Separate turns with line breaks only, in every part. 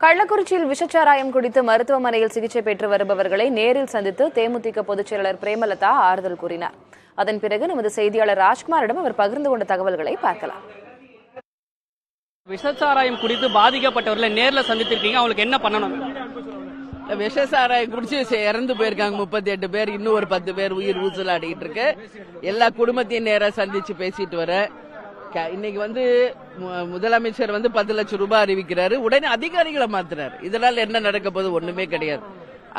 கள்ளக்குறிச்சியில் விஷச்சாராயம் குடித்து மருத்துவமனையில் சிகிச்சை பெற்று வருபவர்களை நேரில் சந்தித்து தேமுதிக பொதுச் செயலாளர் பிரேமலதா ஆறுதல் கூறினார். அதன் பிறகு நமது செய்தியாளர் ராஜ்குமாரிடம் அவர் பகிர்ந்து கொண்ட தகவல்களை பார்க்கலாம்.
விஷச்சாராயம் குடித்து பாதிக்கப்பட்டவர்களை நேரில் சந்தித்திருக்கீங்க, அவங்களுக்கு என்ன பண்ணணும்?
விஷசாராயம் குடிச்சு இறந்து போயிருக்காங்க 38 பேர், இன்னும் ஒரு 10 பேர் உயிர் ஊசலாடிட்டு இருக்கு. எல்லா குடும்பத்தையும் நேரா சந்திச்சு பேசிட்டு வர. இன்னைக்கு முதலமைச்சர் 10 லட்சம் ரூபாய் அறிவிக்கிறாரு, உடனே அதிகாரிகளை மாத்துறாரு. இதனால என்ன நடக்க போது? ஒண்ணுமே கிடையாது.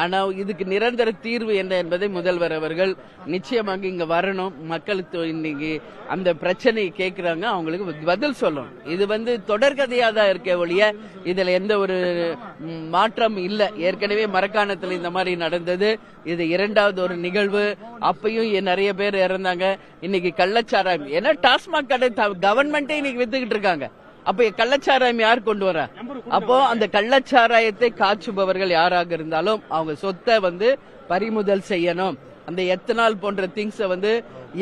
ஆனா இதுக்கு நிரந்தர தீர்வு என்ன என்பதை முதல்வர் அவர்கள் நிச்சயமாக இங்க வரணும். மக்களுக்கு இன்னைக்கு அந்த பிரச்சனையை கேட்கிறாங்க, அவங்களுக்கு பதில் சொல்லணும். இது தொடர்கதையா தான் இருக்க ஒழிய இதுல எந்த ஒரு மாற்றம் இல்ல. ஏற்கனவே மரக்காணத்துல இந்த மாதிரி நடந்தது, இது இரண்டாவது ஒரு நிகழ்வு. அப்பயும் நிறைய பேர் இறந்தாங்க. இன்னைக்கு கள்ளச்சாராயம், ஏன்னா டாஸ்மாக் கடை கவர்மெண்டே இன்னைக்கு வித்துக்கிட்டு இருக்காங்க. அப்ப கள்ளச்சாராயம் யார் கொண்டு வர? அப்போ அந்த கள்ளச்சாராயத்தை காய்ச்சுபவர்கள் யாராக இருந்தாலும் அவங்க சொத்தை பறிமுதல் செய்யணும். அந்த எத்தனால் போன்ற திங்ஸ்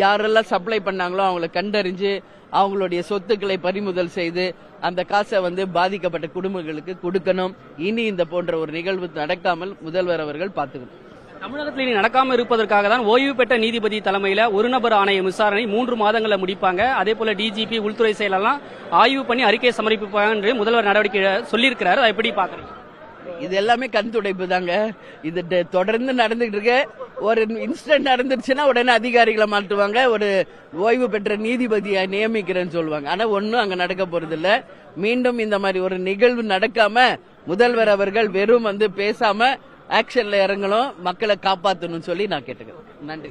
யாரெல்லாம் சப்ளை பண்ணாங்களோ அவங்களை கண்டறிஞ்சு அவங்களுடைய சொத்துக்களை பறிமுதல் செய்து அந்த காசை பாதிக்கப்பட்ட குடும்பங்களுக்கு கொடுக்கணும். இனி இந்த போன்ற ஒரு நிகழ்வு நடக்காமல் முதல்வர் அவர்கள் பார்த்துக்கணும்.
தமிழகத்தில் இனி நடக்காமல் இருப்பதற்காக தான் ஓய்வு பெற்ற நீதிபதி தலைமையில ஒரு நபர் ஆணைய விசாரணை 3 மாதங்களில் முடிப்பாங்க. அதே போல டிஜிபி உள்துறை செயலெல்லாம் ஆய்வு பண்ணி அறிக்கை சமர்ப்பிப்பாங்க என்று முதல்வர் நடவடிக்கை சொல்லியிருக்கிறார். அதை எப்படி பாக்குறீங்க?
இது எல்லாமே கண் துடைப்பு தாங்க. இது தொடர்ந்து நடந்துட்டு இருக்கு. ஒரு இன்சிடென்ட் நடந்துருச்சுன்னா உடனே அதிகாரிகளை மாற்றுவாங்க, ஒரு ஓய்வு பெற்ற நீதிபதியை நியமிக்கிறேன்னு சொல்லுவாங்க. ஆனா ஒன்னும் அங்க நடக்க போறது இல்ல. மீண்டும் இந்த மாதிரி ஒரு நிகழ்வு நடக்காம முதல்வர் அவர்கள் வெறும் பேசாம ஆக்ஷன்ல இறங்கணும், மக்களை காப்பாற்றணும் சொல்லி நான் கேட்டுக்கிறேன். நன்றி.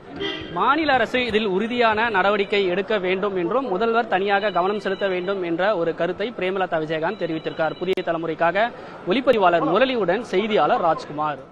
மாநில அரசு இதில் உறுதியான நடவடிக்கை எடுக்க வேண்டும் என்றும் முதல்வர் தனியாக கவனம் செலுத்த வேண்டும் என்ற ஒரு கருத்தை பிரேமலதா விஜயகாந்த் தெரிவித்திருக்கார். புதிய தலைமுறைக்காக ஒளிப்பதிவாளர் முரளியுடன் செய்தியாளர் ராஜ்குமார்.